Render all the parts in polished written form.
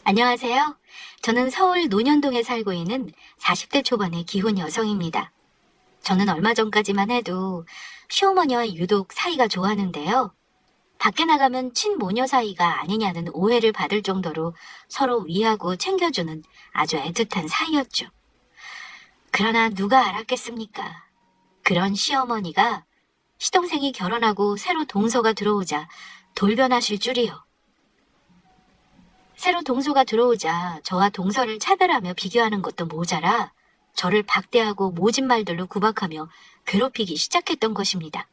안녕하세요. 저는 서울 논현동에 살고 있는 40대 초반의 기혼 여성입니다. 저는 얼마 전까지만 해도 시어머니와 유독 사이가 좋았는데요. 밖에 나가면 친모녀 사이가 아니냐는 오해를 받을 정도로 서로 위하고 챙겨주는 아주 애틋한 사이였죠. 그러나 누가 알았겠습니까? 그런 시어머니가 시동생이 결혼하고 새로 동서가 들어오자 돌변하실 줄이요. 새로 동서가 들어오자 저와 동서를 차별하며 비교하는 것도 모자라 저를 박대하고 모진 말들로 구박하며 괴롭히기 시작했던 것입니다.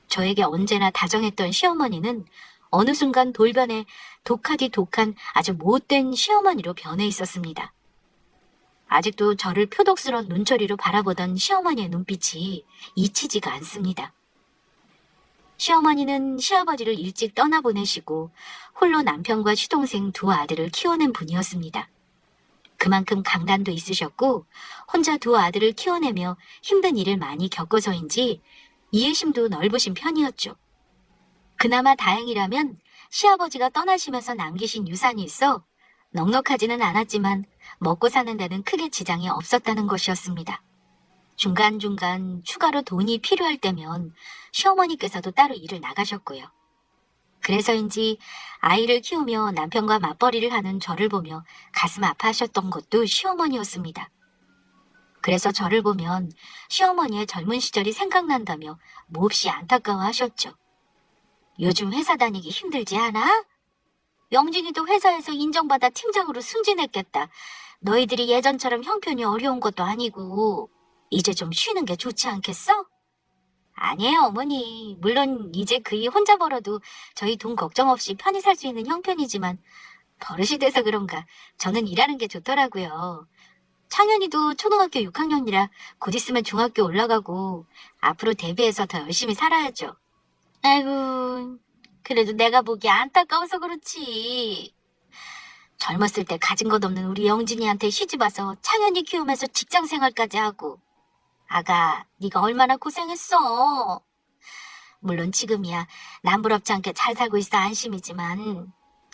저에게 언제나 다정했던 시어머니는 어느 순간 돌변해 독하디 독한 아주 못된 시어머니로 변해 있었습니다. 아직도 저를 표독스러운 눈초리로 바라보던 시어머니의 눈빛이 잊히지가 않습니다. 시어머니는 시아버지를 일찍 떠나보내시고 홀로 남편과 시동생 두 아들을 키워낸 분이었습니다. 그만큼 강단도 있으셨고 혼자 두 아들을 키워내며 힘든 일을 많이 겪어서인지 이해심도 넓으신 편이었죠. 그나마 다행이라면 시아버지가 떠나시면서 남기신 유산이 있어 넉넉하지는 않았지만 먹고 사는 데는 크게 지장이 없었다는 것이었습니다. 중간중간 추가로 돈이 필요할 때면 시어머니께서도 따로 일을 나가셨고요. 그래서인지 아이를 키우며 남편과 맞벌이를 하는 저를 보며 가슴 아파하셨던 것도 시어머니였습니다. 그래서 저를 보면 시어머니의 젊은 시절이 생각난다며 몹시 안타까워하셨죠. 요즘 회사 다니기 힘들지 않아? 영진이도 회사에서 인정받아 팀장으로 승진했겠다. 너희들이 예전처럼 형편이 어려운 것도 아니고 이제 좀 쉬는 게 좋지 않겠어? 아니에요, 어머니. 물론 이제 그이 혼자 벌어도 저희 돈 걱정 없이 편히 살 수 있는 형편이지만 버릇이 돼서 그런가 저는 일하는 게 좋더라고요. 창현이도 초등학교 6학년이라 곧 있으면 중학교 올라가고 앞으로 대비해서 더 열심히 살아야죠. 아이고, 그래도 내가 보기 안타까워서 그렇지. 젊었을 때 가진 것 없는 우리 영진이한테 시집와서 창현이 키우면서 직장생활까지 하고 아가, 네가 얼마나 고생했어. 물론 지금이야 남부럽지 않게 잘 살고 있어 안심이지만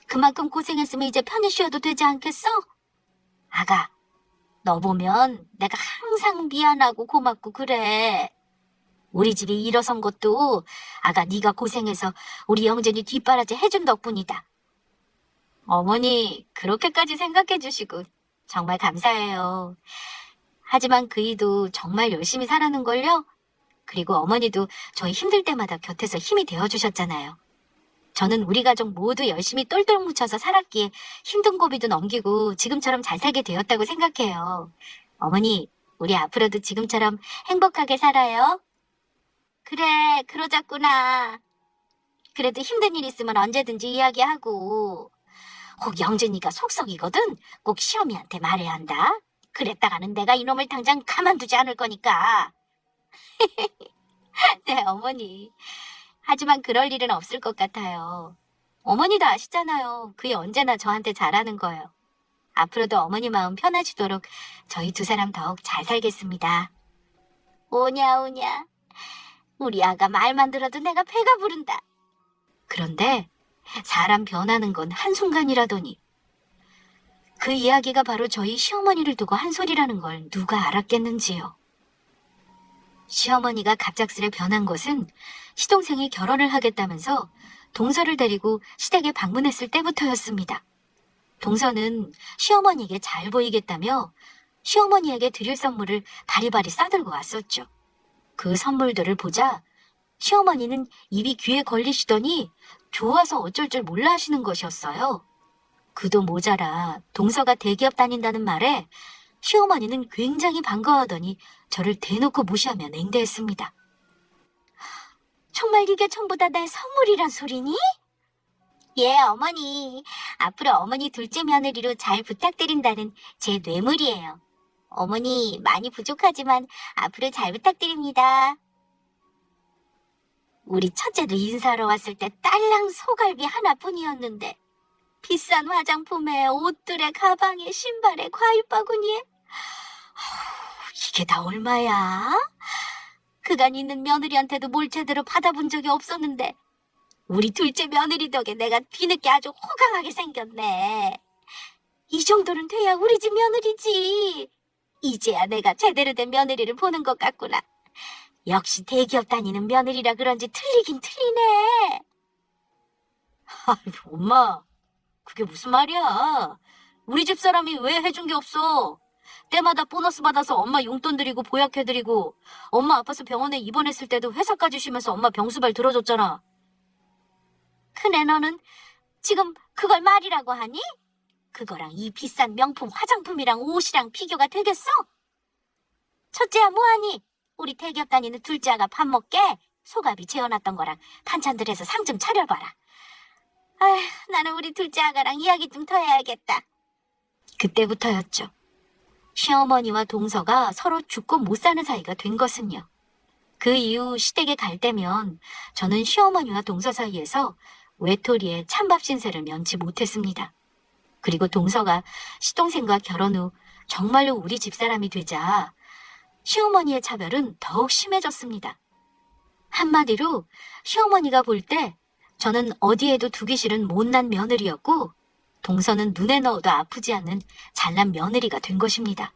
그만큼 고생했으면 이제 편히 쉬어도 되지 않겠어? 아가, 너 보면 내가 항상 미안하고 고맙고 그래. 우리 집이 일어선 것도 아가 네가 고생해서 우리 영진이 뒷바라지 해준 덕분이다. 어머니, 그렇게까지 생각해 주시고 정말 감사해요. 하지만 그이도 정말 열심히 살았는걸요? 그리고 어머니도 저희 힘들 때마다 곁에서 힘이 되어주셨잖아요. 저는 우리 가족 모두 열심히 똘똘 뭉쳐서 살았기에 힘든 고비도 넘기고 지금처럼 잘 살게 되었다고 생각해요. 어머니, 우리 앞으로도 지금처럼 행복하게 살아요. 그래, 그러자꾸나. 그래도 힘든 일 있으면 언제든지 이야기하고. 혹 영진이가 속썩이거든? 꼭 시어미한테 말해야 한다. 그랬다가는 내가 이놈을 당장 가만두지 않을 거니까. 네, 어머니. 하지만 그럴 일은 없을 것 같아요. 어머니도 아시잖아요. 그게 언제나 저한테 잘하는 거예요. 앞으로도 어머니 마음 편하시도록 저희 두 사람 더욱 잘 살겠습니다. 오냐, 오냐. 우리 아가 말만 들어도 내가 배가 부른다. 그런데 사람 변하는 건 한순간이라더니 그 이야기가 바로 저희 시어머니를 두고 한 소리라는 걸 누가 알았겠는지요. 시어머니가 갑작스레 변한 것은 시동생이 결혼을 하겠다면서 동서를 데리고 시댁에 방문했을 때부터였습니다. 동서는 시어머니에게 잘 보이겠다며 시어머니에게 드릴 선물을 바리바리 싸들고 왔었죠. 그 선물들을 보자 시어머니는 입이 귀에 걸리시더니 좋아서 어쩔 줄 몰라 하시는 것이었어요. 그도 모자라 동서가 대기업 다닌다는 말에 시어머니는 굉장히 반가워하더니 저를 대놓고 무시하며 냉대했습니다. 정말 이게 전부 다 내 선물이란 소리니? 예, 어머니. 앞으로 어머니 둘째 며느리로 잘 부탁드린다는 제 뇌물이에요. 어머니, 많이 부족하지만 앞으로 잘 부탁드립니다. 우리 첫째를 인사하러 왔을 때 딸랑 소갈비 하나뿐이었는데 비싼 화장품에 옷들에 가방에 신발에 과일바구니에 이게 다 얼마야? 그간 있는 며느리한테도 뭘 제대로 받아본 적이 없었는데 우리 둘째 며느리 덕에 내가 뒤늦게 아주 호강하게 생겼네. 이 정도는 돼야 우리 집 며느리지. 이제야 내가 제대로 된 며느리를 보는 것 같구나. 역시 대기업 다니는 며느리라 그런지 틀리긴 틀리네. 아이고, 엄마, 그게 무슨 말이야. 우리 집 사람이 왜 해준 게 없어. 때마다 보너스 받아서 엄마 용돈 드리고 보약해드리고, 엄마 아파서 병원에 입원했을 때도 회사까지 쉬면서 엄마 병수발 들어줬잖아. 그래, 너는 지금 그걸 말이라고 하니? 그거랑 이 비싼 명품 화장품이랑 옷이랑 비교가 되겠어? 첫째야 뭐하니? 우리 대기업 다니는 둘째아가 밥 먹게 소갑이 재워놨던 거랑 반찬들 해서 상 좀 차려봐라. 아휴, 나는 우리 둘째아가랑 이야기 좀 더 해야겠다. 그때부터였죠. 시어머니와 동서가 서로 죽고 못 사는 사이가 된 것은요. 그 이후 시댁에 갈 때면 저는 시어머니와 동서 사이에서 외톨이의 찬밥 신세를 면치 못했습니다. 그리고 동서가 시동생과 결혼 후 정말로 우리 집사람이 되자 시어머니의 차별은 더욱 심해졌습니다. 한마디로 시어머니가 볼 때 저는 어디에도 두기 싫은 못난 며느리였고 동서는 눈에 넣어도 아프지 않는 잘난 며느리가 된 것입니다.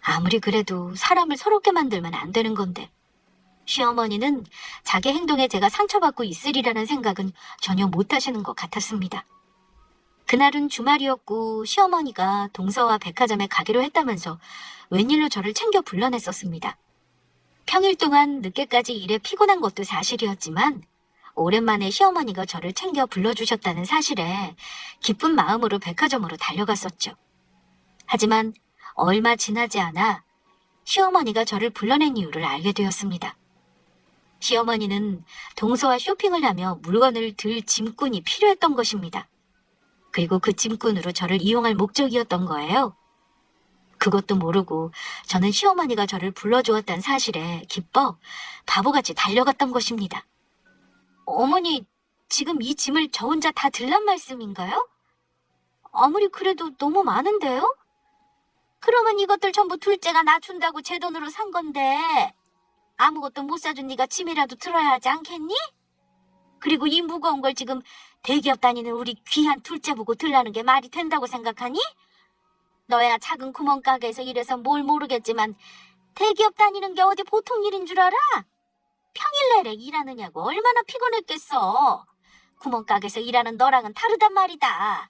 아무리 그래도 사람을 서럽게 만들면 안 되는 건데 시어머니는 자기 행동에 제가 상처받고 있으리라는 생각은 전혀 못하시는 것 같았습니다. 그날은 주말이었고 시어머니가 동서와 백화점에 가기로 했다면서 웬일로 저를 챙겨 불러냈었습니다. 평일 동안 늦게까지 일에 피곤한 것도 사실이었지만 오랜만에 시어머니가 저를 챙겨 불러주셨다는 사실에 기쁜 마음으로 백화점으로 달려갔었죠. 하지만 얼마 지나지 않아 시어머니가 저를 불러낸 이유를 알게 되었습니다. 시어머니는 동서와 쇼핑을 하며 물건을 들 짐꾼이 필요했던 것입니다. 그리고 그 짐꾼으로 저를 이용할 목적이었던 거예요. 그것도 모르고 저는 시어머니가 저를 불러주었다는 사실에 기뻐 바보같이 달려갔던 것입니다. 어머니, 지금 이 짐을 저 혼자 다 들란 말씀인가요? 아무리 그래도 너무 많은데요? 그러면 이것들 전부 둘째가 나 준다고 제 돈으로 산 건데 아무것도 못 사준 네가 짐이라도 들어야 하지 않겠니? 그리고 이 무거운 걸 지금 대기업 다니는 우리 귀한 둘째 보고 들라는 게 말이 된다고 생각하니? 너야 작은 구멍가게에서 일해서 뭘 모르겠지만 대기업 다니는 게 어디 보통 일인 줄 알아? 평일 내내 일하느냐고 얼마나 피곤했겠어. 구멍가게에서 일하는 너랑은 다르단 말이다.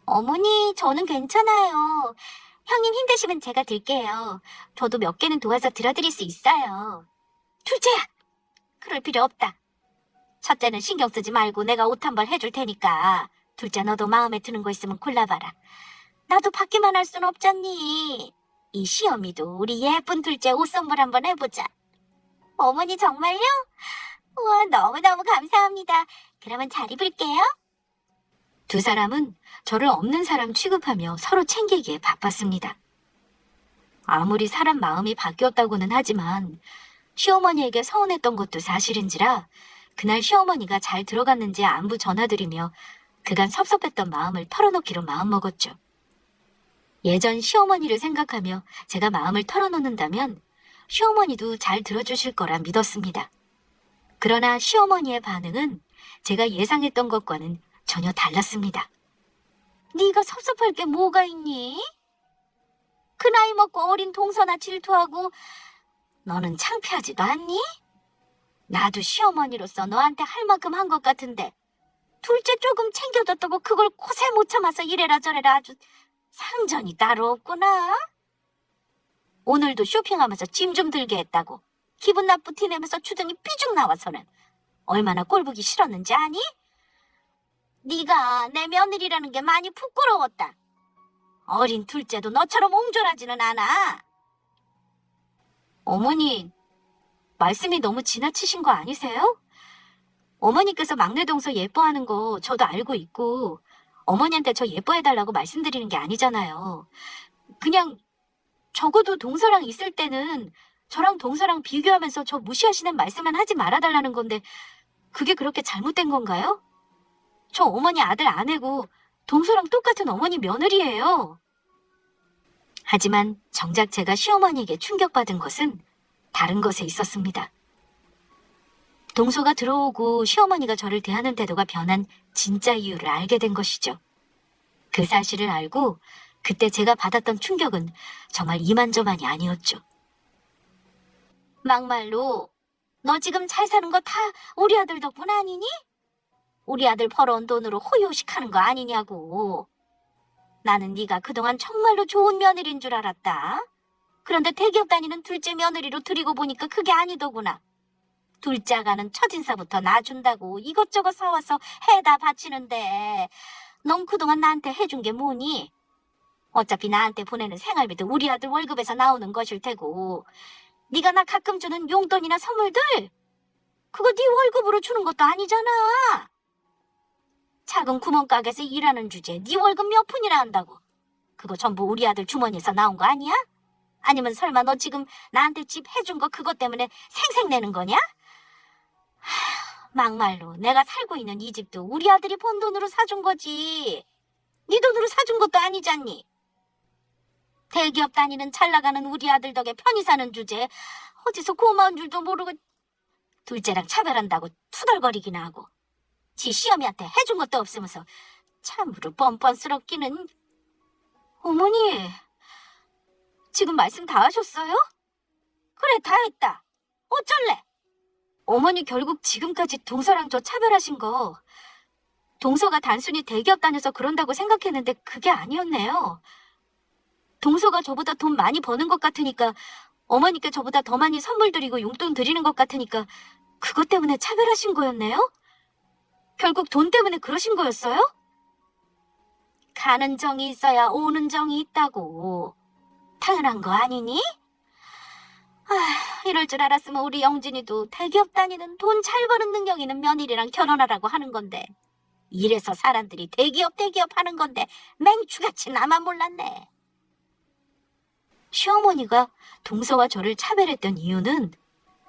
어머니, 저는 괜찮아요. 형님 힘드시면 제가 들게요. 저도 몇 개는 도와서 들어드릴 수 있어요. 둘째야! 그럴 필요 없다. 첫째는 신경 쓰지 말고 내가 옷 한 벌 해줄 테니까 둘째 너도 마음에 드는 거 있으면 골라봐라. 나도 받기만 할 순 없잖니. 이 시어미도 우리 예쁜 둘째 옷 선물 한번 해보자. 어머니 정말요? 우와, 너무너무 감사합니다. 그러면 잘 입을게요. 두 사람은 저를 없는 사람 취급하며 서로 챙기기에 바빴습니다. 아무리 사람 마음이 바뀌었다고는 하지만 시어머니에게 서운했던 것도 사실인지라 그날 시어머니가 잘 들어갔는지 안부 전화드리며 그간 섭섭했던 마음을 털어놓기로 마음먹었죠. 예전 시어머니를 생각하며 제가 마음을 털어놓는다면 시어머니도 잘 들어주실 거라 믿었습니다. 그러나 시어머니의 반응은 제가 예상했던 것과는 전혀 달랐습니다. 네가 섭섭할 게 뭐가 있니? 그 나이 먹고 어린 동서나 질투하고 너는 창피하지도 않니? 나도 시어머니로서 너한테 할 만큼 한 것 같은데 둘째 조금 챙겨줬다고 그걸 고세 못 참아서 이래라 저래라 아주 상전이 따로 없구나. 오늘도 쇼핑하면서 짐 좀 들게 했다고 기분 나쁘 티내면서 주둥이 삐죽 나와서는 얼마나 꼴보기 싫었는지 아니? 네가 내 며느리라는 게 많이 부끄러웠다. 어린 둘째도 너처럼 옹졸하지는 않아. 어머니, 말씀이 너무 지나치신 거 아니세요? 어머니께서 막내 동서 예뻐하는 거 저도 알고 있고 어머니한테 저 예뻐해달라고 말씀드리는 게 아니잖아요. 그냥 적어도 동서랑 있을 때는 저랑 동서랑 비교하면서 저 무시하시는 말씀만 하지 말아달라는 건데 그게 그렇게 잘못된 건가요? 저 어머니 아들 아내고 동서랑 똑같은 어머니 며느리예요. 하지만 정작 제가 시어머니에게 충격받은 것은 다른 것에 있었습니다. 동서가 들어오고 시어머니가 저를 대하는 태도가 변한 진짜 이유를 알게 된 것이죠. 그 사실을 알고 그때 제가 받았던 충격은 정말 이만저만이 아니었죠. 막말로 너 지금 잘 사는 거 다 우리 아들 덕분 아니니? 우리 아들 벌어온 돈으로 호요식하는 거 아니냐고. 나는 네가 그동안 정말로 좋은 며느리인 줄 알았다. 그런데 대기업 다니는 둘째 며느리로 들이고 보니까 그게 아니더구나. 둘째 아가는 첫인사부터 놔준다고 이것저것 사와서 해다 바치는데 넌 그동안 나한테 해준 게 뭐니? 어차피 나한테 보내는 생활비도 우리 아들 월급에서 나오는 것일 테고 네가 나 가끔 주는 용돈이나 선물들 그거 네 월급으로 주는 것도 아니잖아. 작은 구멍가게에서 일하는 주제에 네 월급 몇 푼이나 한다고. 그거 전부 우리 아들 주머니에서 나온 거 아니야? 아니면 설마 너 지금 나한테 집 해준 거 그것 때문에 생색내는 거냐? 막말로 내가 살고 있는 이 집도 우리 아들이 번 돈으로 사준 거지. 네 돈으로 사준 것도 아니잖니. 대기업 다니는 잘 나가는 우리 아들 덕에 편히 사는 주제에 어디서 고마운 줄도 모르고 둘째랑 차별한다고 투덜거리기나 하고 지 시어미한테 해준 것도 없으면서 참으로 뻔뻔스럽기는. 어머니, 지금 말씀 다 하셨어요? 그래, 다 했다. 어쩔래? 어머니 결국 지금까지 동서랑 저 차별하신 거 동서가 단순히 대기업 다녀서 그런다고 생각했는데 그게 아니었네요. 동서가 저보다 돈 많이 버는 것 같으니까 어머니께 저보다 더 많이 선물 드리고 용돈 드리는 것 같으니까 그것 때문에 차별하신 거였네요? 결국 돈 때문에 그러신 거였어요? 가는 정이 있어야 오는 정이 있다고. 당연한 거 아니니? 이럴 줄 알았으면 우리 영진이도 대기업 다니는 돈 잘 버는 능력 있는 며느리랑 결혼하라고 하는 건데 이래서 사람들이 대기업 하는 건데 맹추같이 나만 몰랐네. 시어머니가 동서와 저를 차별했던 이유는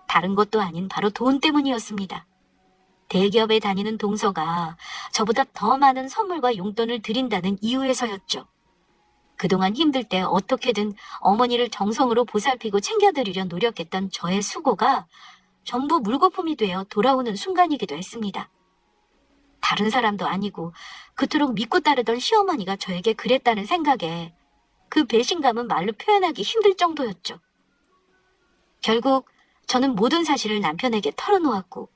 다른 것도 아닌 바로 돈 때문이었습니다. 대기업에 다니는 동서가 저보다 더 많은 선물과 용돈을 드린다는 이유에서였죠. 그동안 힘들 때 어떻게든 어머니를 정성으로 보살피고 챙겨드리려 노력했던 저의 수고가 전부 물거품이 되어 돌아오는 순간이기도 했습니다. 다른 사람도 아니고 그토록 믿고 따르던 시어머니가 저에게 그랬다는 생각에 그 배신감은 말로 표현하기 힘들 정도였죠. 결국 저는 모든 사실을 남편에게 털어놓았고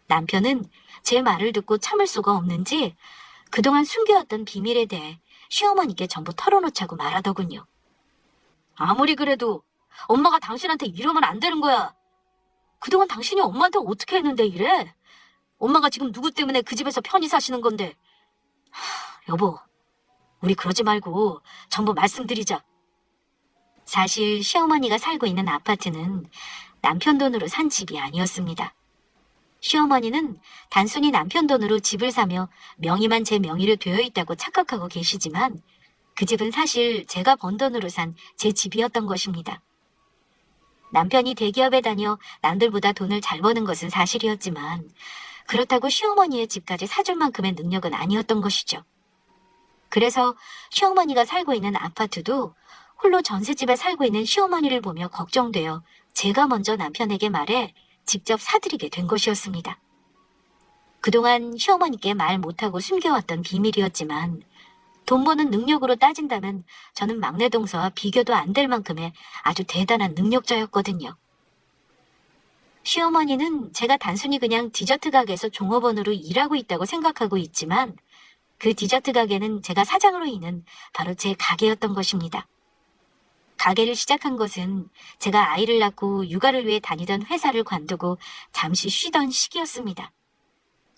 남편은 제 말을 듣고 참을 수가 없는지 그동안 숨겨왔던 비밀에 대해 시어머니께 전부 털어놓자고 말하더군요. 아무리 그래도 엄마가 당신한테 이러면 안 되는 거야. 그동안 당신이 엄마한테 어떻게 했는데 이래? 엄마가 지금 누구 때문에 그 집에서 편히 사시는 건데. 여보, 우리 그러지 말고 전부 말씀드리자. 사실 시어머니가 살고 있는 아파트는 남편 돈으로 산 집이 아니었습니다. 시어머니는 단순히 남편 돈으로 집을 사며 명의만 제 명의로 되어 있다고 착각하고 계시지만 그 집은 사실 제가 번 돈으로 산 제 집이었던 것입니다. 남편이 대기업에 다녀 남들보다 돈을 잘 버는 것은 사실이었지만 그렇다고 시어머니의 집까지 사줄 만큼의 능력은 아니었던 것이죠. 그래서 시어머니가 살고 있는 아파트도 홀로 전셋집에 살고 있는 시어머니를 보며 걱정되어 제가 먼저 남편에게 말해 직접 사드리게 된 것이었습니다. 그동안 시어머니께 말 못하고 숨겨왔던 비밀이었지만 돈 버는 능력으로 따진다면 저는 막내 동서와 비교도 안 될 만큼의 아주 대단한 능력자였거든요. 시어머니는 제가 단순히 그냥 디저트 가게에서 종업원으로 일하고 있다고 생각하고 있지만 그 디저트 가게는 제가 사장으로 있는 바로 제 가게였던 것입니다. 가게를 시작한 것은 제가 아이를 낳고 육아를 위해 다니던 회사를 관두고 잠시 쉬던 시기였습니다.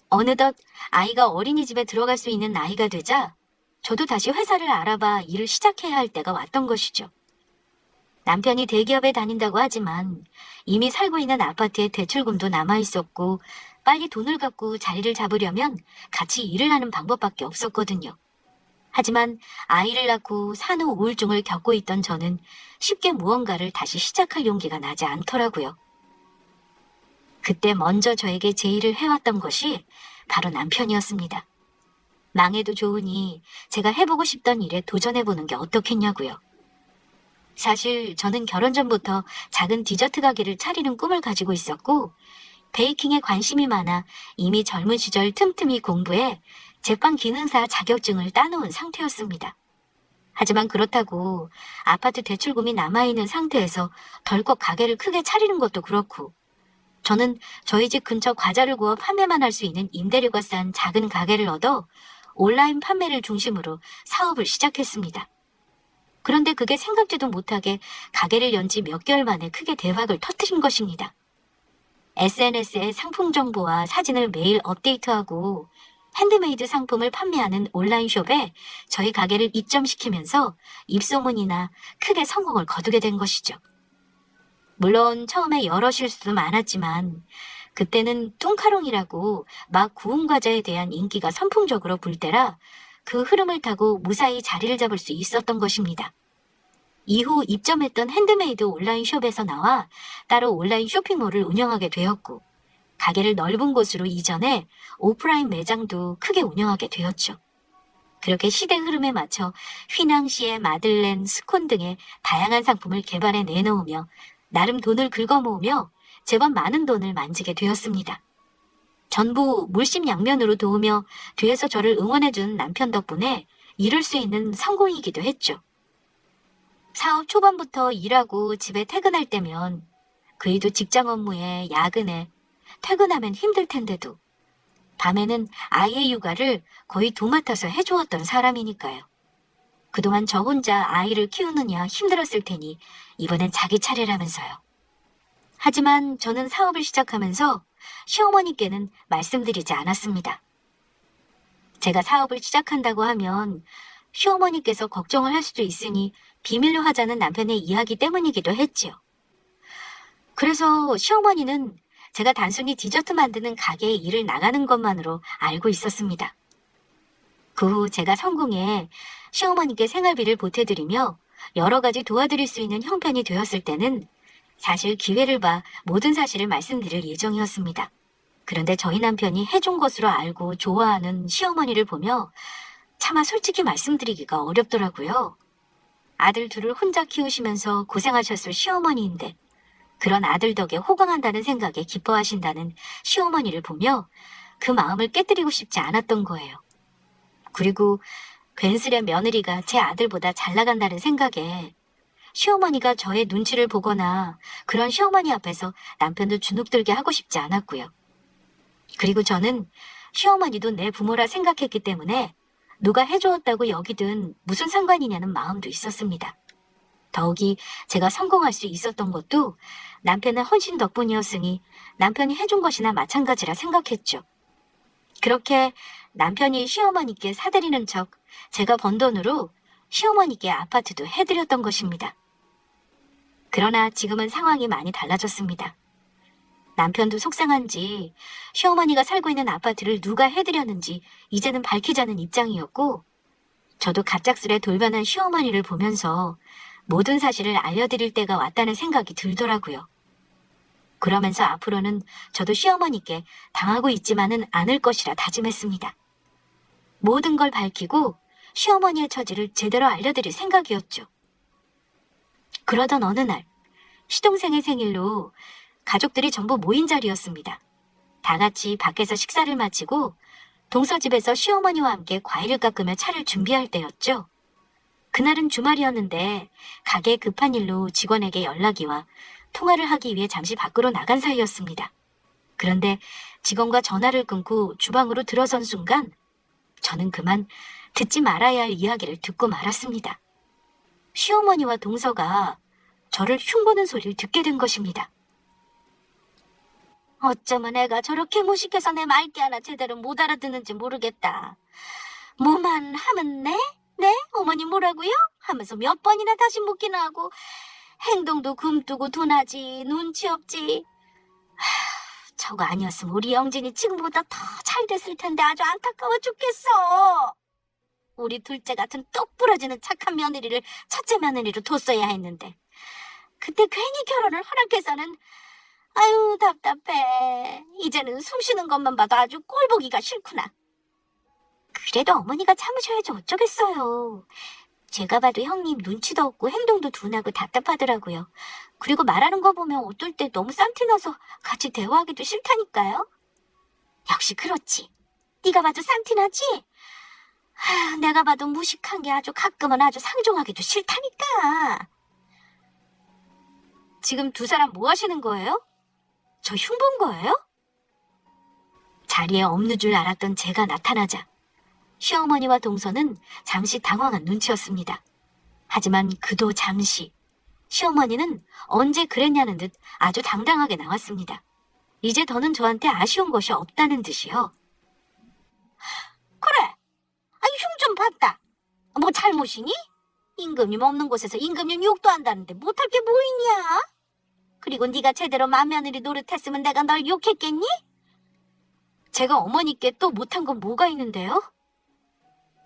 어느덧 아이가 어린이집에 들어갈 수 있는 나이가 되자 저도 다시 회사를 알아봐 일을 시작해야 할 때가 왔던 것이죠. 남편이 대기업에 다닌다고 하지만 이미 살고 있는 아파트에 대출금도 남아있었고 빨리 돈을 갚고 자리를 잡으려면 같이 일을 하는 방법밖에 없었거든요. 하지만 아이를 낳고 산후 우울증을 겪고 있던 저는 쉽게 무언가를 다시 시작할 용기가 나지 않더라고요. 그때 먼저 저에게 제의를 해왔던 것이 바로 남편이었습니다. 망해도 좋으니 제가 해보고 싶던 일에 도전해보는 게 어떻겠냐고요. 사실 저는 결혼 전부터 작은 디저트 가게를 차리는 꿈을 가지고 있었고 베이킹에 관심이 많아 이미 젊은 시절 틈틈이 공부해 제빵 기능사 자격증을 따놓은 상태였습니다. 하지만 그렇다고 아파트 대출금이 남아있는 상태에서 덜컥 가게를 크게 차리는 것도 그렇고, 저는 저희 집 근처 과자를 구워 판매만 할 수 있는 임대료가 싼 작은 가게를 얻어 온라인 판매를 중심으로 사업을 시작했습니다. 그런데 그게 생각지도 못하게 가게를 연 지 몇 개월 만에 크게 대박을 터뜨린 것입니다. SNS에 상품 정보와 사진을 매일 업데이트하고 핸드메이드 상품을 판매하는 온라인숍에 저희 가게를 입점시키면서 입소문이나 크게 성공을 거두게 된 것이죠. 물론 처음에 여러 실수도 많았지만 그때는 뚱카롱이라고 막 구운 과자에 대한 인기가 선풍적으로 불 때라 그 흐름을 타고 무사히 자리를 잡을 수 있었던 것입니다. 이후 입점했던 핸드메이드 온라인숍에서 나와 따로 온라인 쇼핑몰을 운영하게 되었고, 가게를 넓은 곳으로 이전해 오프라인 매장도 크게 운영하게 되었죠. 그렇게 시대 흐름에 맞춰 휘낭시에 마들렌, 스콘 등의 다양한 상품을 개발해 내놓으며 나름 돈을 긁어모으며 제법 많은 돈을 만지게 되었습니다. 전부 물심양면으로 도우며 뒤에서 저를 응원해준 남편 덕분에 이룰 수 있는 성공이기도 했죠. 사업 초반부터 일하고 집에 퇴근할 때면 그이도 직장 업무에 야근에 퇴근하면 힘들 텐데도 밤에는 아이의 육아를 거의 도맡아서 해주었던 사람이니까요. 그동안 저 혼자 아이를 키우느냐 힘들었을 테니 이번엔 자기 차례라면서요. 하지만 저는 사업을 시작하면서 시어머니께는 말씀드리지 않았습니다. 제가 사업을 시작한다고 하면 시어머니께서 걱정을 할 수도 있으니 비밀로 하자는 남편의 이야기 때문이기도 했지요. 그래서 시어머니는 제가 단순히 디저트 만드는 가게에 일을 나가는 것만으로 알고 있었습니다. 그 후 제가 성공해 시어머니께 생활비를 보태드리며 여러 가지 도와드릴 수 있는 형편이 되었을 때는 사실 기회를 봐 모든 사실을 말씀드릴 예정이었습니다. 그런데 저희 남편이 해준 것으로 알고 좋아하는 시어머니를 보며 차마 솔직히 말씀드리기가 어렵더라고요. 아들 둘을 혼자 키우시면서 고생하셨을 시어머니인데 그런 아들 덕에 호강한다는 생각에 기뻐하신다는 시어머니를 보며 그 마음을 깨뜨리고 싶지 않았던 거예요. 그리고 괜스레 며느리가 제 아들보다 잘 나간다는 생각에 시어머니가 저의 눈치를 보거나 그런 시어머니 앞에서 남편도 주눅들게 하고 싶지 않았고요. 그리고 저는 시어머니도 내 부모라 생각했기 때문에 누가 해주었다고 여기든 무슨 상관이냐는 마음도 있었습니다. 더욱이 제가 성공할 수 있었던 것도 남편의 헌신 덕분이었으니 남편이 해준 것이나 마찬가지라 생각했죠. 그렇게 남편이 시어머니께 사드리는 척 제가 번 돈으로 시어머니께 아파트도 해드렸던 것입니다. 그러나 지금은 상황이 많이 달라졌습니다. 남편도 속상한지 시어머니가 살고 있는 아파트를 누가 해드렸는지 이제는 밝히자는 입장이었고, 저도 갑작스레 돌변한 시어머니를 보면서 모든 사실을 알려드릴 때가 왔다는 생각이 들더라고요. 그러면서 앞으로는 저도 시어머니께 당하고 있지만은 않을 것이라 다짐했습니다. 모든 걸 밝히고 시어머니의 처지를 제대로 알려드릴 생각이었죠. 그러던 어느 날 시동생의 생일로 가족들이 전부 모인 자리였습니다. 다 같이 밖에서 식사를 마치고 동서집에서 시어머니와 함께 과일을 깎으며 차를 준비할 때였죠. 그날은 주말이었는데 가게에 급한 일로 직원에게 연락이 와 통화를 하기 위해 잠시 밖으로 나간 사이였습니다. 그런데 직원과 전화를 끊고 주방으로 들어선 순간 저는 그만 듣지 말아야 할 이야기를 듣고 말았습니다. 시어머니와 동서가 저를 흉보는 소리를 듣게 된 것입니다. 어쩌면 애가 저렇게 무식해서 내 말귀 하나 제대로 못 알아듣는지 모르겠다. 뭐만 하면 네? 어머니 뭐라고요? 하면서 몇 번이나 다시 묻기는 하고 행동도 굼뜨고 둔하지 눈치 없지. 저거 아니었으면 우리 영진이 지금보다 더 잘 됐을 텐데 아주 안타까워 죽겠어. 우리 둘째 같은 똑 부러지는 착한 며느리를 첫째 며느리로 뒀어야 했는데 그때 괜히 결혼을 허락해서는 아유 답답해. 이제는 숨 쉬는 것만 봐도 아주 꼴보기가 싫구나. 그래도 어머니가 참으셔야지 어쩌겠어요. 제가 봐도 형님 눈치도 없고 행동도 둔하고 답답하더라고요. 그리고 말하는 거 보면 어떨 때 너무 싼티나서 같이 대화하기도 싫다니까요. 역시 그렇지. 네가 봐도 싼티나지? 내가 봐도 무식한 게 아주 가끔은 아주 상종하기도 싫다니까. 지금 두 사람 뭐 하시는 거예요? 저 흉본 거예요? 자리에 없는 줄 알았던 제가 나타나자 시어머니와 동서는 잠시 당황한 눈치였습니다. 하지만 그도 잠시. 시어머니는 언제 그랬냐는 듯 아주 당당하게 나왔습니다. 이제 더는 저한테 아쉬운 것이 없다는 듯이요. 그래, 흉 좀 봤다. 뭐 잘못이니? 임금님 없는 곳에서 임금님 욕도 한다는데 못할 게 뭐 있냐? 그리고 네가 제대로 맏며느리 노릇했으면 내가 널 욕했겠니? 제가 어머니께 또 못한 건 뭐가 있는데요?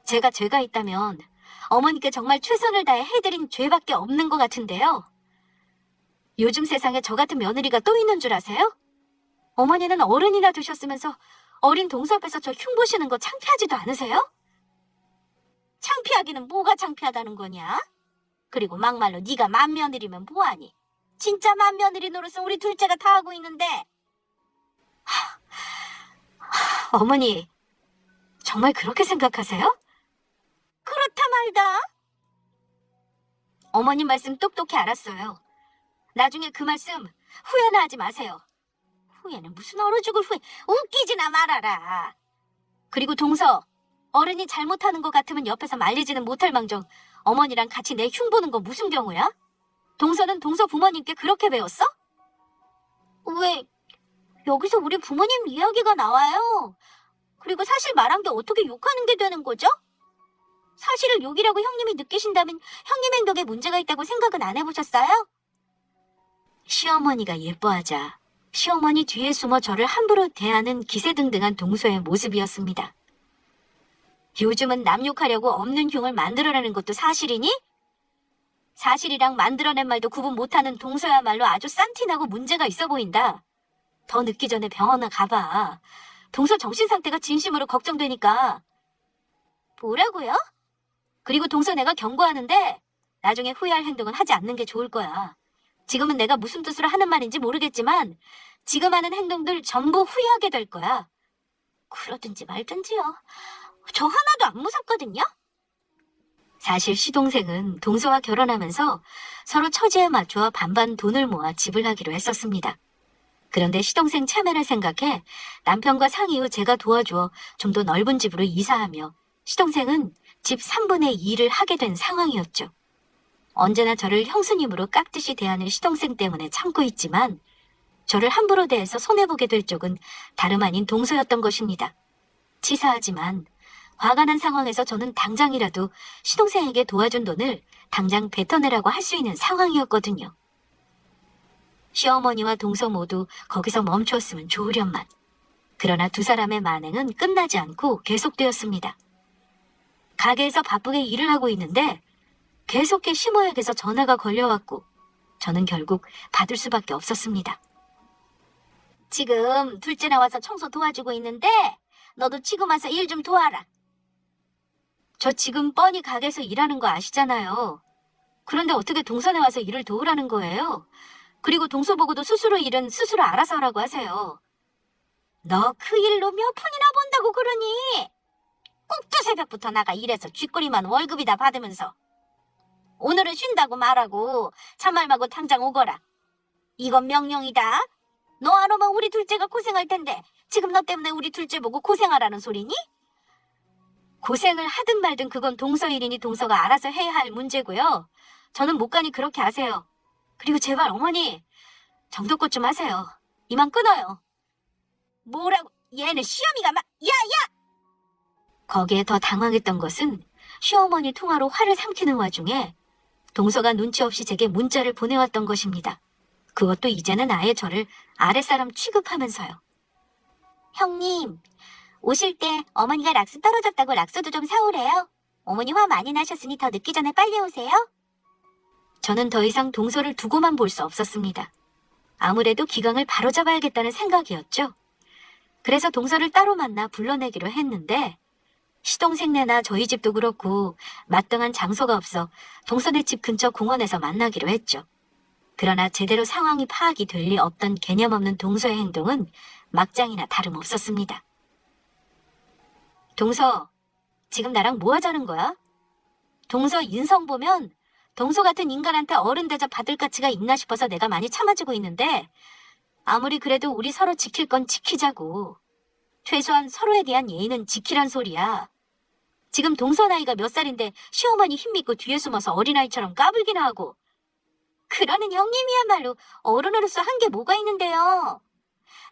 제가 죄가 있다면 어머니께 정말 최선을 다해 해드린 죄밖에 없는 것 같은데요. 요즘 세상에 저 같은 며느리가 또 있는 줄 아세요? 어머니는 어른이나 되셨으면서 어린 동서 앞에서 저 흉보시는 거 창피하지도 않으세요? 창피하기는 뭐가 창피하다는 거냐? 그리고 막말로 네가 맏며느리면 뭐하니? 진짜 맏며느리 노릇은 우리 둘째가 다 하고 있는데. 어머니, 정말 그렇게 생각하세요? 그렇다 말다. 어머님 말씀 똑똑히 알았어요. 나중에 그 말씀 후회나 하지 마세요. 후회는 무슨 얼어 죽을 후회. 웃기지나 말아라. 그리고 동서, 어른이 잘못하는 것 같으면 옆에서 말리지는 못할 망정 어머니랑 같이 내 흉보는 거 무슨 경우야? 동서는 동서 부모님께 그렇게 배웠어? 왜 여기서 우리 부모님 이야기가 나와요? 그리고 사실 말한 게 어떻게 욕하는 게 되는 거죠? 사실을 욕이라고 형님이 느끼신다면 형님 행동에 문제가 있다고 생각은 안 해보셨어요? 시어머니가 예뻐하자 시어머니 뒤에 숨어 저를 함부로 대하는 기세등등한 동서의 모습이었습니다. 요즘은 남 욕하려고 없는 흉을 만들어내는 것도 사실이니? 사실이랑 만들어낸 말도 구분 못하는 동서야말로 아주 싼티나고 문제가 있어 보인다. 더 늦기 전에 병원에 가봐. 동서 정신 상태가 진심으로 걱정되니까. 뭐라고요? 그리고 동서 내가 경고하는데 나중에 후회할 행동은 하지 않는 게 좋을 거야. 지금은 내가 무슨 뜻으로 하는 말인지 모르겠지만 지금 하는 행동들 전부 후회하게 될 거야. 그러든지 말든지요. 저 하나도 안 무섭거든요. 사실 시동생은 동서와 결혼하면서 서로 처지에 맞추어 반반 돈을 모아 집을 하기로 했었습니다. 그런데 시동생 참여를 생각해 남편과 상의 후 제가 도와주어 좀 더 넓은 집으로 이사하며 시동생은 집 3분의 2를 하게 된 상황이었죠. 언제나 저를 형수님으로 깍듯이 대하는 시동생 때문에 참고 있지만 저를 함부로 대해서 손해보게 될 쪽은 다름 아닌 동서였던 것입니다. 치사하지만 화가 난 상황에서 저는 당장이라도 시동생에게 도와준 돈을 당장 뱉어내라고 할 수 있는 상황이었거든요. 시어머니와 동서 모두 거기서 멈추었으면 좋으련만. 그러나 두 사람의 만행은 끝나지 않고 계속되었습니다. 가게에서 바쁘게 일을 하고 있는데 계속해 시모에게서 전화가 걸려왔고 저는 결국 받을 수밖에 없었습니다. 지금 둘째 나와서 청소 도와주고 있는데 너도 지금 와서 일 좀 도와라. 저 지금 뻔히 가게에서 일하는 거 아시잖아요. 그런데 어떻게 동선에 와서 일을 도우라는 거예요? 그리고 동서 보고도 스스로 일은 스스로 알아서 하라고 하세요. 너 그 일로 몇 푼이나 번다고 그러니? 꼭두 새벽부터 나가 일해서 쥐꼬리만 월급이 다 받으면서 오늘은 쉰다고 말하고 참말 말고 당장 오거라. 이건 명령이다. 너 안 오면 우리 둘째가 고생할 텐데 지금 너 때문에 우리 둘째 보고 고생하라는 소리니? 고생을 하든 말든 그건 동서 일이니 동서가 알아서 해야 할 문제고요. 저는 못 가니 그렇게 하세요. 그리고 제발 어머니 정도껏 좀 하세요. 이만 끊어요. 뭐라고? 얘는 시어미가 막 야야! 거기에 더 당황했던 것은 시어머니 통화로 화를 삼키는 와중에 동서가 눈치 없이 제게 문자를 보내왔던 것입니다. 그것도 이제는 아예 저를 아랫사람 취급하면서요. 형님, 오실 때 어머니가 락스 떨어졌다고 락스도 좀 사오래요. 어머니 화 많이 나셨으니 더 늦기 전에 빨리 오세요. 저는 더 이상 동서를 두고만 볼 수 없었습니다. 아무래도 기강을 바로잡아야겠다는 생각이었죠. 그래서 동서를 따로 만나 불러내기로 했는데 시동생네나 저희 집도 그렇고 마땅한 장소가 없어 동서네 집 근처 공원에서 만나기로 했죠. 그러나 제대로 상황이 파악이 될 리 없던 개념 없는 동서의 행동은 막장이나 다름없었습니다. 동서, 지금 나랑 뭐 하자는 거야? 동서 인성 보면 동서 같은 인간한테 어른 대접 받을 가치가 있나 싶어서 내가 많이 참아주고 있는데 아무리 그래도 우리 서로 지킬 건 지키자고. 최소한 서로에 대한 예의는 지키란 소리야. 지금 동서 나이가 몇 살인데 시어머니 힘 믿고 뒤에 숨어서 어린아이처럼 까불기나 하고. 그러는 형님이야말로 어른으로서 한 게 뭐가 있는데요.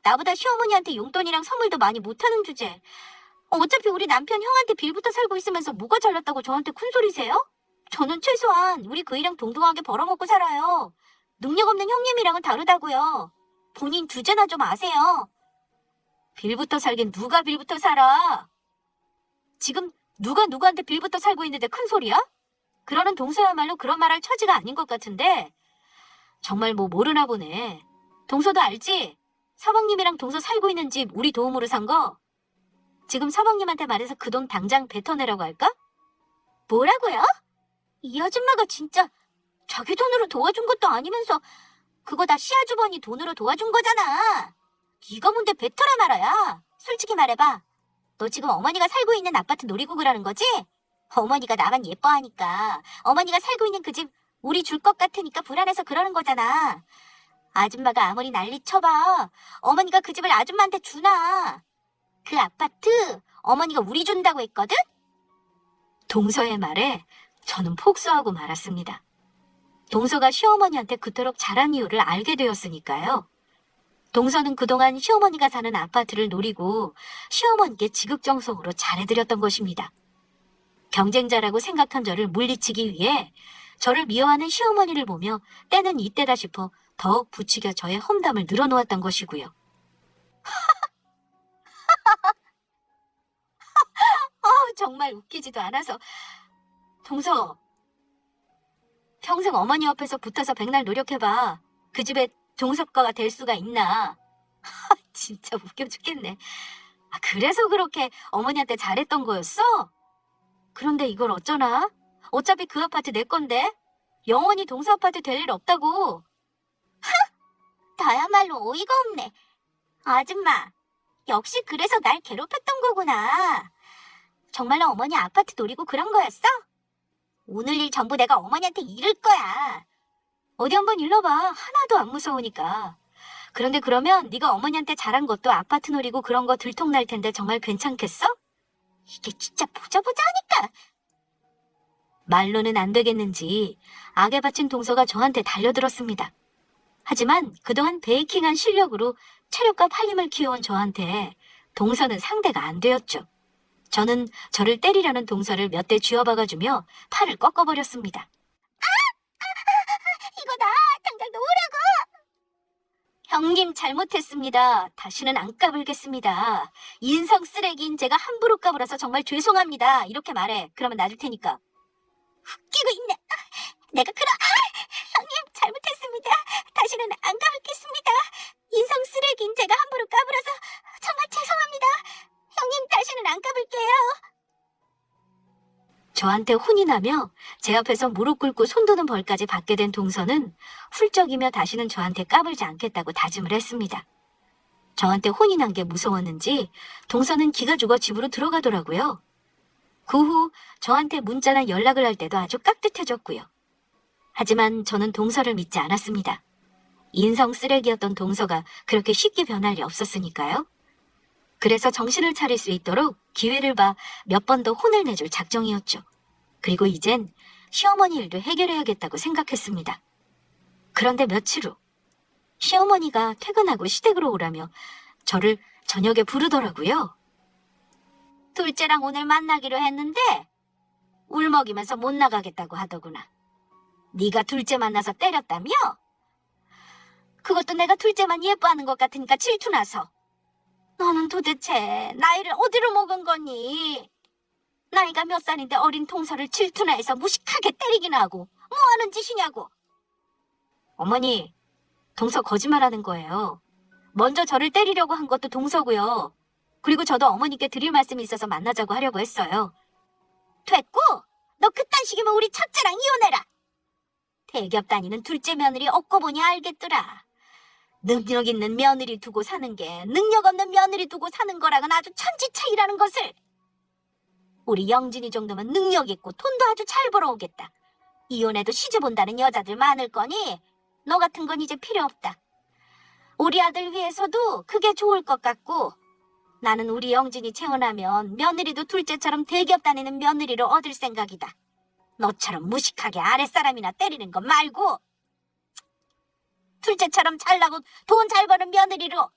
나보다 시어머니한테 용돈이랑 선물도 많이 못하는 주제. 어차피 우리 남편 형한테 빌부터 살고 있으면서 뭐가 잘났다고 저한테 큰소리세요? 저는 최소한 우리 그이랑 동등하게 벌어먹고 살아요. 능력 없는 형님이랑은 다르다고요. 본인 주제나 좀 아세요. 빌부터 살긴 누가 빌부터 살아? 지금 누가 누구한테 빌부터 살고 있는데 큰소리야? 그러는 동서야말로 그런 말할 처지가 아닌 것 같은데 정말 뭐 모르나 보네. 동서도 알지? 서방님이랑 동서 살고 있는 집 우리 도움으로 산 거. 지금 서방님한테 말해서 그 돈 당장 뱉어내라고 할까? 뭐라고요? 이 아줌마가 진짜 자기 돈으로 도와준 것도 아니면서 그거 다 시아주버니 돈으로 도와준 거잖아. 네가 뭔데 뱉어라 말아야. 솔직히 말해봐. 너 지금 어머니가 살고 있는 아파트 노리고 그러는 거지? 어머니가 나만 예뻐하니까 어머니가 살고 있는 그 집 우리 줄 것 같으니까 불안해서 그러는 거잖아. 아줌마가 아무리 난리 쳐봐. 어머니가 그 집을 아줌마한테 주나. 그 아파트 어머니가 우리 준다고 했거든? 동서의 말에 저는 폭소하고 말았습니다. 동서가 시어머니한테 그토록 잘한 이유를 알게 되었으니까요. 동서는 그동안 시어머니가 사는 아파트를 노리고 시어머니께 지극정성으로 잘해드렸던 것입니다. 경쟁자라고 생각한 저를 물리치기 위해 저를 미워하는 시어머니를 보며 때는 이때다 싶어 더욱 부추겨 저의 험담을 늘어놓았던 것이고요. 정말 웃기지도 않아서. 동서, 평생 어머니 옆에서 붙어서 백날 노력해봐. 그 집에 동서과가 될 수가 있나. 진짜 웃겨 죽겠네. 그래서 그렇게 어머니한테 잘했던 거였어? 그런데 이걸 어쩌나? 어차피 그 아파트 내 건데. 영원히 동서 아파트 될 일 없다고. 다야말로 어이가 없네. 아줌마, 역시 그래서 날 괴롭혔던 거구나. 정말로 어머니 아파트 노리고 그런 거였어? 오늘 일 전부 내가 어머니한테 이를 거야. 어디 한번 일러봐. 하나도 안 무서우니까. 그런데 그러면 네가 어머니한테 잘한 것도 아파트 노리고 그런 거 들통날 텐데 정말 괜찮겠어? 이게 진짜 보자 하니까. 말로는 안 되겠는지 악에 바친 동서가 저한테 달려들었습니다. 하지만 그동안 베이킹한 실력으로 체력과 팔림을 키워온 저한테 동서는 상대가 안 되었죠. 저는 저를 때리려는 동서를 몇 대 쥐어박아주며 팔을 꺾어버렸습니다. 이거 나 당장 놓으라고! 형님 잘못했습니다. 다시는 안 까불겠습니다. 인성 쓰레기인 제가 함부로 까불어서 정말 죄송합니다. 이렇게 말해. 그러면 놔줄 테니까. 웃기고 있네. 내가 형님 잘못했습니다. 다시는 안 까불겠습니다. 인성 쓰레기인 제가 함부로 까불어서 정말 죄송합니다. 형님 다시는 안 까불게요. 저한테 혼이 나며 제 앞에서 무릎 꿇고 손드는 벌까지 받게 된 동서는 훌쩍이며 다시는 저한테 까불지 않겠다고 다짐을 했습니다. 저한테 혼이 난 게 무서웠는지 동서는 기가 죽어 집으로 들어가더라고요. 그 후 저한테 문자나 연락을 할 때도 아주 깍듯해졌고요. 하지만 저는 동서를 믿지 않았습니다. 인성 쓰레기였던 동서가 그렇게 쉽게 변할 리 없었으니까요. 그래서 정신을 차릴 수 있도록 기회를 봐 몇 번 더 혼을 내줄 작정이었죠. 그리고 이젠 시어머니 일도 해결해야겠다고 생각했습니다. 그런데 며칠 후 시어머니가 퇴근하고 시댁으로 오라며 저를 저녁에 부르더라고요. 둘째랑 오늘 만나기로 했는데 울먹이면서 못 나가겠다고 하더구나. 네가 둘째 만나서 때렸다며? 그것도 내가 둘째만 예뻐하는 것 같으니까 질투나서. 너는 도대체 나이를 어디로 먹은 거니? 나이가 몇 살인데 어린 동서를 질투나 해서 무식하게 때리기나 하고 뭐하는 짓이냐고. 어머니, 동서 거짓말하는 거예요. 먼저 저를 때리려고 한 것도 동서고요. 그리고 저도 어머니께 드릴 말씀이 있어서 만나자고 하려고 했어요. 됐고, 너 그딴 식이면 우리 첫째랑 이혼해라. 대기업 다니는 둘째 며느리 얻고 보니 알겠더라. 능력 있는 며느리 두고 사는 게 능력 없는 며느리 두고 사는 거랑은 아주 천지 차이라는 것을. 우리 영진이 정도면 능력 있고 돈도 아주 잘 벌어오겠다. 이혼해도 시집 온다는 여자들 많을 거니 너 같은 건 이제 필요 없다. 우리 아들 위해서도 그게 좋을 것 같고 나는 우리 영진이 채원하면 며느리도 둘째처럼 대기업 다니는 며느리로 얻을 생각이다. 너처럼 무식하게 아랫사람이나 때리는 거 말고 둘째처럼 잘나고 돈 잘 버는 며느리로.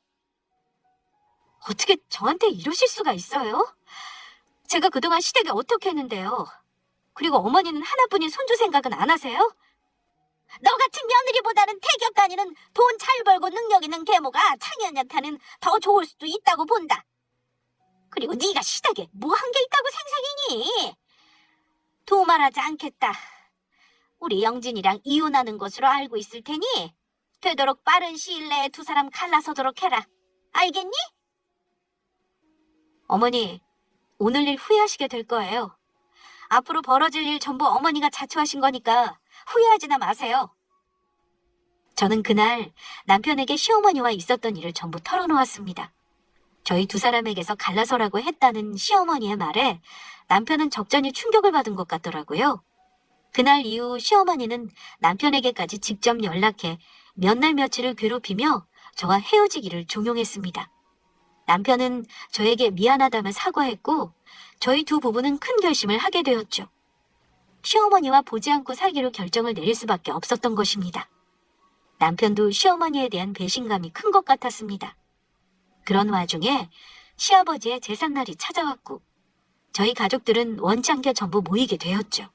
어떻게 저한테 이러실 수가 있어요? 제가 그동안 시댁에 어떻게 했는데요? 그리고 어머니는 하나뿐인 손주 생각은 안 하세요? 너 같은 며느리보다는 대기업 다니는 돈 잘 벌고 능력 있는 계모가 창현이한테는 더 좋을 수도 있다고 본다. 그리고 네가 시댁에 뭐 한 게 있다고 생색이니? 도말하지 않겠다. 우리 영진이랑 이혼하는 것으로 알고 있을 테니 되도록 빠른 시일 내에 두 사람 갈라서도록 해라. 알겠니? 어머니, 오늘 일 후회하시게 될 거예요. 앞으로 벌어질 일 전부 어머니가 자초하신 거니까 후회하지나 마세요. 저는 그날 남편에게 시어머니와 있었던 일을 전부 털어놓았습니다. 저희 두 사람에게서 갈라서라고 했다는 시어머니의 말에 남편은 적잖이 충격을 받은 것 같더라고요. 그날 이후 시어머니는 남편에게까지 직접 연락해 몇 날 며칠을 괴롭히며 저와 헤어지기를 종용했습니다. 남편은 저에게 미안하다며 사과했고 저희 두 부부는 큰 결심을 하게 되었죠. 시어머니와 보지 않고 살기로 결정을 내릴 수밖에 없었던 것입니다. 남편도 시어머니에 대한 배신감이 큰 것 같았습니다. 그런 와중에 시아버지의 제삿날이 찾아왔고 저희 가족들은 원치 않게 전부 모이게 되었죠.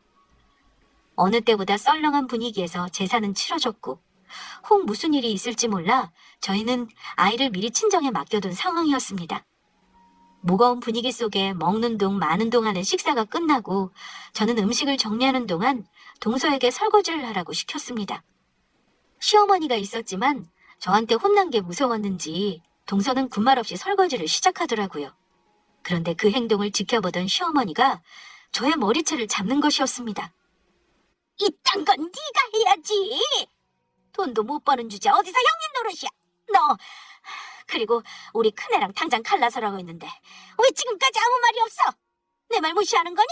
어느 때보다 썰렁한 분위기에서 제사는 치러졌고 혹 무슨 일이 있을지 몰라 저희는 아이를 미리 친정에 맡겨둔 상황이었습니다. 무거운 분위기 속에 먹는 동 마는 동 하는 식사가 끝나고 저는 음식을 정리하는 동안 동서에게 설거지를 하라고 시켰습니다. 시어머니가 있었지만 저한테 혼난 게 무서웠는지 동서는 군말 없이 설거지를 시작하더라고요. 그런데 그 행동을 지켜보던 시어머니가 저의 머리채를 잡는 것이었습니다. 이딴 건 네가 해야지. 돈도 못 버는 주제 어디서 형님 노릇이야. 너 그리고 우리 큰애랑 당장 갈라서라고 했는데 왜 지금까지 아무 말이 없어? 내 말 무시하는 거니?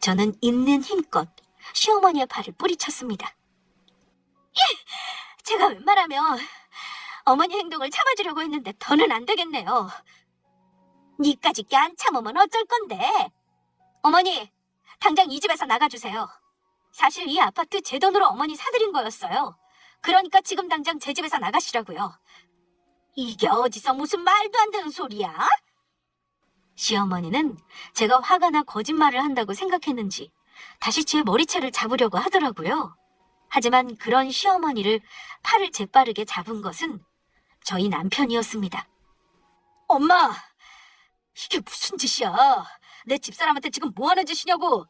저는 있는 힘껏 시어머니의 발을 뿌리쳤습니다. 제가 웬만하면 어머니 행동을 참아주려고 했는데 더는 안 되겠네요. 니까지 게 안 참으면 어쩔 건데. 어머니, 당장 이 집에서 나가주세요. 사실 이 아파트 제 돈으로 어머니 사드린 거였어요. 그러니까 지금 당장 제 집에서 나가시라고요. 이게 어디서 무슨 말도 안 되는 소리야? 시어머니는 제가 화가 나 거짓말을 한다고 생각했는지 다시 제 머리채를 잡으려고 하더라고요. 하지만 그런 시어머니를 팔을 재빠르게 잡은 것은 저희 남편이었습니다. 엄마, 이게 무슨 짓이야? 내 집사람한테 지금 뭐 하는 짓이냐고?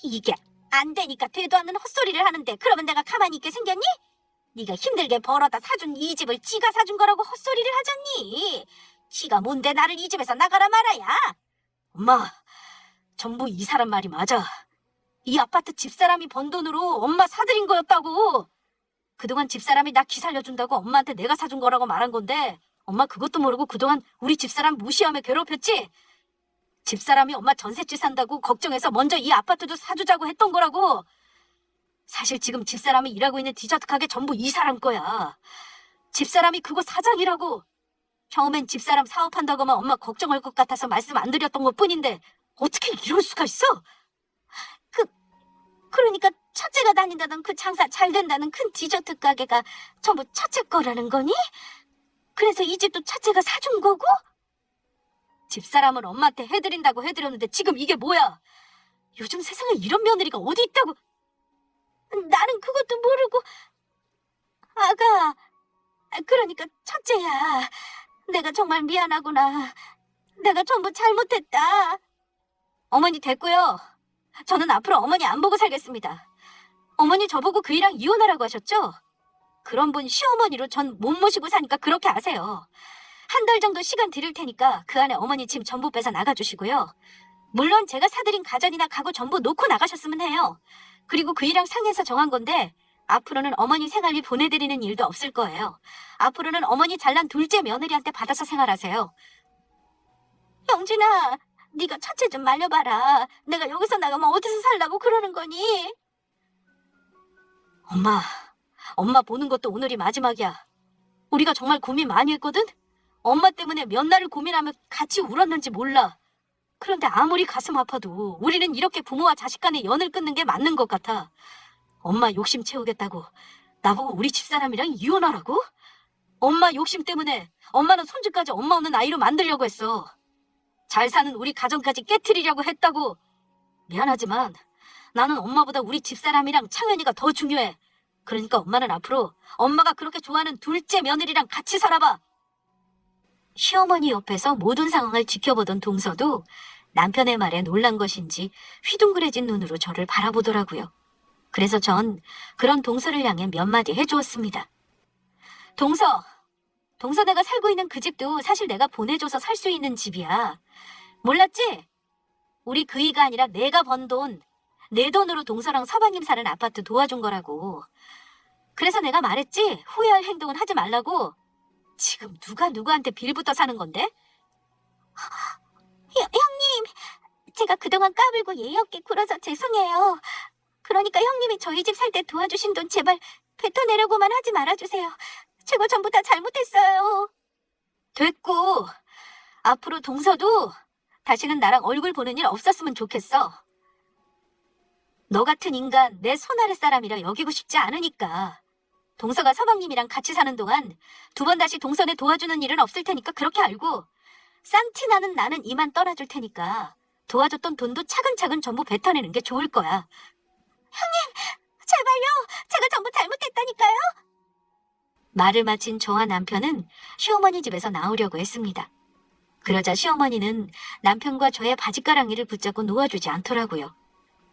이게 안 되니까 되도 않는 헛소리를 하는데 그러면 내가 가만히 있게 생겼니? 네가 힘들게 벌어다 사준 이 집을 지가 사준 거라고 헛소리를 하잖니. 지가 뭔데 나를 이 집에서 나가라 말아야? 엄마, 전부 이 사람 말이 맞아. 이 아파트 집사람이 번 돈으로 엄마 사드린 거였다고. 그동안 집사람이 나 기살려준다고 엄마한테 내가 사준 거라고 말한 건데 엄마 그것도 모르고 그동안 우리 집사람 무시하며 괴롭혔지? 집사람이 엄마 전셋집 산다고 걱정해서 먼저 이 아파트도 사주자고 했던 거라고. 사실 지금 집사람이 일하고 있는 디저트 가게 전부 이 사람 거야. 집사람이 그거 사장이라고. 처음엔 집사람 사업한다고 하면 엄마 걱정할 것 같아서 말씀 안 드렸던 것 뿐인데 어떻게 이럴 수가 있어? 그러니까 첫째가 다닌다던 그 장사 잘 된다는 큰 디저트 가게가 전부 첫째 거라는 거니? 그래서 이 집도 첫째가 사준 거고? 집사람은 엄마한테 해드린다고 해드렸는데 지금 이게 뭐야? 요즘 세상에 이런 며느리가 어디 있다고? 나는 그것도 모르고. 아가, 그러니까 첫째야. 내가 정말 미안하구나. 내가 전부 잘못했다. 어머니 됐고요. 저는 앞으로 어머니 안 보고 살겠습니다. 어머니 저보고 그 이랑 이혼하라고 하셨죠? 그런 분 시어머니로 전 못 모시고 사니까 그렇게 아세요. 한 달 정도 시간 드릴 테니까 그 안에 어머니 짐 전부 빼서 나가주시고요. 물론 제가 사드린 가전이나 가구 전부 놓고 나가셨으면 해요. 그리고 그 이랑 상해서 정한 건데 앞으로는 어머니 생활비 보내드리는 일도 없을 거예요. 앞으로는 어머니 잘난 둘째 며느리한테 받아서 생활하세요. 영진아, 네가 첫째 좀 말려봐라. 내가 여기서 나가면 어디서 살라고 그러는 거니? 엄마 보는 것도 오늘이 마지막이야. 우리가 정말 고민 많이 했거든? 엄마 때문에 몇 날을 고민하며 같이 울었는지 몰라. 그런데 아무리 가슴 아파도 우리는 이렇게 부모와 자식 간의 연을 끊는 게 맞는 것 같아. 엄마 욕심 채우겠다고 나보고 우리 집사람이랑 이혼하라고? 엄마 욕심 때문에 엄마는 손주까지 엄마 없는 아이로 만들려고 했어. 잘 사는 우리 가정까지 깨트리려고 했다고. 미안하지만 나는 엄마보다 우리 집사람이랑 창현이가 더 중요해. 그러니까 엄마는 앞으로 엄마가 그렇게 좋아하는 둘째 며느리랑 같이 살아봐. 시어머니 옆에서 모든 상황을 지켜보던 동서도 남편의 말에 놀란 것인지 휘둥그레진 눈으로 저를 바라보더라고요. 그래서 전 그런 동서를 향해 몇 마디 해주었습니다. 동서 내가 살고 있는 그 집도 사실 내가 보내줘서 살 수 있는 집이야. 몰랐지? 우리 그이가 아니라 내가 번 돈, 내 돈으로 동서랑 서방님 사는 아파트 도와준 거라고. 그래서 내가 말했지, 후회할 행동은 하지 말라고. 지금 누가 누구한테 빌부터 사는 건데? 형님, 제가 그동안 까불고 예의 없게 굴어서 죄송해요. 그러니까 형님이 저희 집 살 때 도와주신 돈 제발 뱉어내려고만 하지 말아주세요. 제가 전부 다 잘못했어요. 됐고, 앞으로 동서도 다시는 나랑 얼굴 보는 일 없었으면 좋겠어. 너 같은 인간 내 손 아래 사람이라 여기고 싶지 않으니까. 동서가 서방님이랑 같이 사는 동안 두 번 다시 동선에 도와주는 일은 없을 테니까 그렇게 알고, 싼티 나는 나는 이만 떠나줄 테니까 도와줬던 돈도 차근차근 전부 뱉어내는 게 좋을 거야. 형님, 제발요. 제가 전부 잘못했다니까요. 말을 마친 저와 남편은 시어머니 집에서 나오려고 했습니다. 그러자 시어머니는 남편과 저의 바짓가랑이를 붙잡고 놓아주지 않더라고요.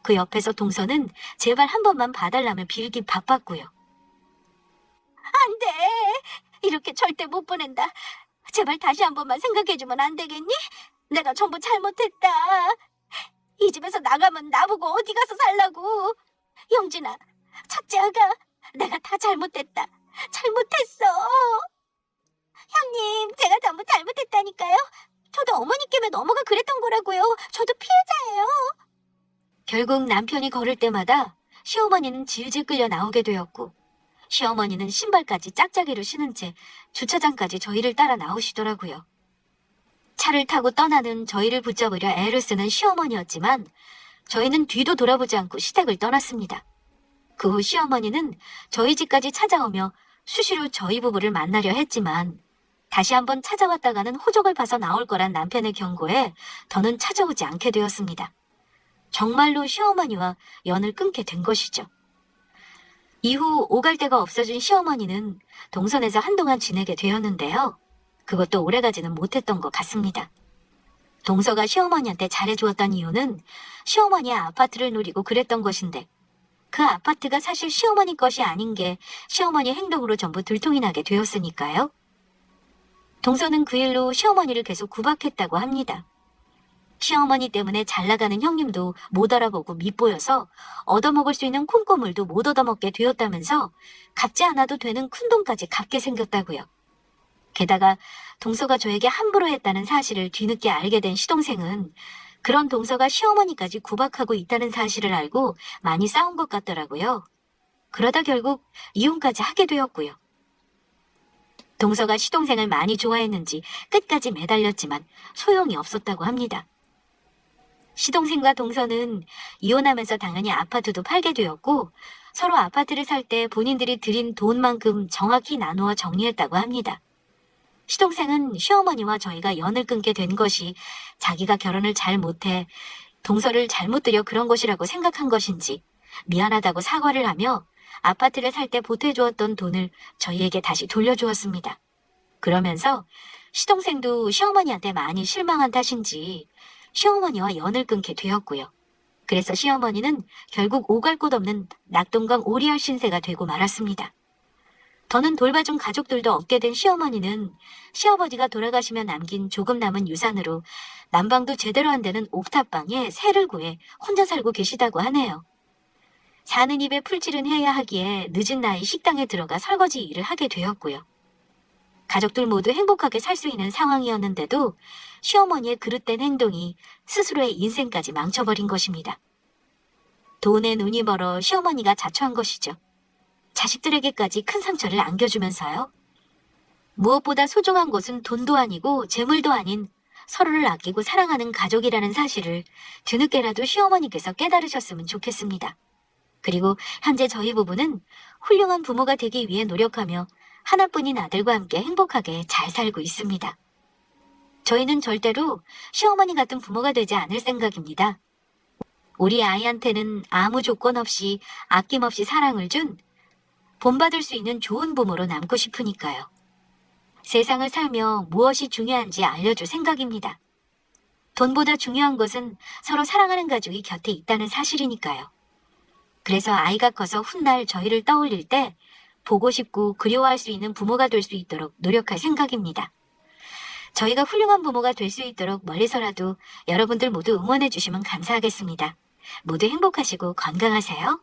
그 옆에서 동서는 제발 한 번만 봐달라며 빌기 바빴고요. 안 돼. 이렇게 절대 못 보낸다. 제발 다시 한 번만 생각해주면 안 되겠니? 내가 전부 잘못했다. 이 집에서 나가면 나보고 어디 가서 살라고. 영진아, 첫째 아가, 내가 다 잘못했다. 잘못했어. 형님, 제가 전부 잘못했다니까요. 저도 어머니께 넘어가 그랬던 거라고요. 저도 피해자예요. 결국 남편이 걸을 때마다 시어머니는 질질 끌려 나오게 되었고, 시어머니는 신발까지 짝짝이로 신은 채 주차장까지 저희를 따라 나오시더라고요. 차를 타고 떠나는 저희를 붙잡으려 애를 쓰는 시어머니였지만 저희는 뒤도 돌아보지 않고 시댁을 떠났습니다. 그 후 시어머니는 저희 집까지 찾아오며 수시로 저희 부부를 만나려 했지만 다시 한번 찾아왔다가는 호적을 봐서 나올 거란 남편의 경고에 더는 찾아오지 않게 되었습니다. 정말로 시어머니와 연을 끊게 된 것이죠. 이후 오갈 데가 없어진 시어머니는 동선에서 한동안 지내게 되었는데요. 그것도 오래가지는 못했던 것 같습니다. 동서가 시어머니한테 잘해주었던 이유는 시어머니의 아파트를 노리고 그랬던 것인데, 그 아파트가 사실 시어머니 것이 아닌 게 시어머니 행동으로 전부 들통이 나게 되었으니까요. 동서는 그 일로 시어머니를 계속 구박했다고 합니다. 시어머니 때문에 잘나가는 형님도 못 알아보고 밉보여서 얻어먹을 수 있는 콩고물도 못 얻어먹게 되었다면서 갚지 않아도 되는 큰돈까지 갚게 생겼다고요. 게다가 동서가 저에게 함부로 했다는 사실을 뒤늦게 알게 된 시동생은 그런 동서가 시어머니까지 구박하고 있다는 사실을 알고 많이 싸운 것 같더라고요. 그러다 결국 이혼까지 하게 되었고요. 동서가 시동생을 많이 좋아했는지 끝까지 매달렸지만 소용이 없었다고 합니다. 시동생과 동서는 이혼하면서 당연히 아파트도 팔게 되었고 서로 아파트를 살 때 본인들이 들인 돈만큼 정확히 나누어 정리했다고 합니다. 시동생은 시어머니와 저희가 연을 끊게 된 것이 자기가 결혼을 잘 못해 동서를 잘못 들여 그런 것이라고 생각한 것인지 미안하다고 사과를 하며 아파트를 살 때 보태주었던 돈을 저희에게 다시 돌려주었습니다. 그러면서 시동생도 시어머니한테 많이 실망한 탓인지 시어머니와 연을 끊게 되었고요. 그래서 시어머니는 결국 오갈 곳 없는 낙동강 오리알 신세가 되고 말았습니다. 더는 돌봐준 가족들도 없게 된 시어머니는 시아버지가 돌아가시며 남긴 조금 남은 유산으로 난방도 제대로 안 되는 옥탑방에 새를 구해 혼자 살고 계시다고 하네요. 사는 입에 풀칠은 해야 하기에 늦은 나이 식당에 들어가 설거지 일을 하게 되었고요. 가족들 모두 행복하게 살 수 있는 상황이었는데도 시어머니의 그릇된 행동이 스스로의 인생까지 망쳐버린 것입니다. 돈에 눈이 멀어 시어머니가 자초한 것이죠. 자식들에게까지 큰 상처를 안겨주면서요. 무엇보다 소중한 것은 돈도 아니고 재물도 아닌 서로를 아끼고 사랑하는 가족이라는 사실을 뒤늦게라도 시어머니께서 깨달으셨으면 좋겠습니다. 그리고 현재 저희 부부는 훌륭한 부모가 되기 위해 노력하며 하나뿐인 아들과 함께 행복하게 잘 살고 있습니다. 저희는 절대로 시어머니 같은 부모가 되지 않을 생각입니다. 우리 아이한테는 아무 조건 없이 아낌없이 사랑을 준 본받을 수 있는 좋은 부모로 남고 싶으니까요. 세상을 살며 무엇이 중요한지 알려줄 생각입니다. 돈보다 중요한 것은 서로 사랑하는 가족이 곁에 있다는 사실이니까요. 그래서 아이가 커서 훗날 저희를 떠올릴 때 보고 싶고 그리워할 수 있는 부모가 될 수 있도록 노력할 생각입니다. 저희가 훌륭한 부모가 될 수 있도록 멀리서라도 여러분들 모두 응원해 주시면 감사하겠습니다. 모두 행복하시고 건강하세요.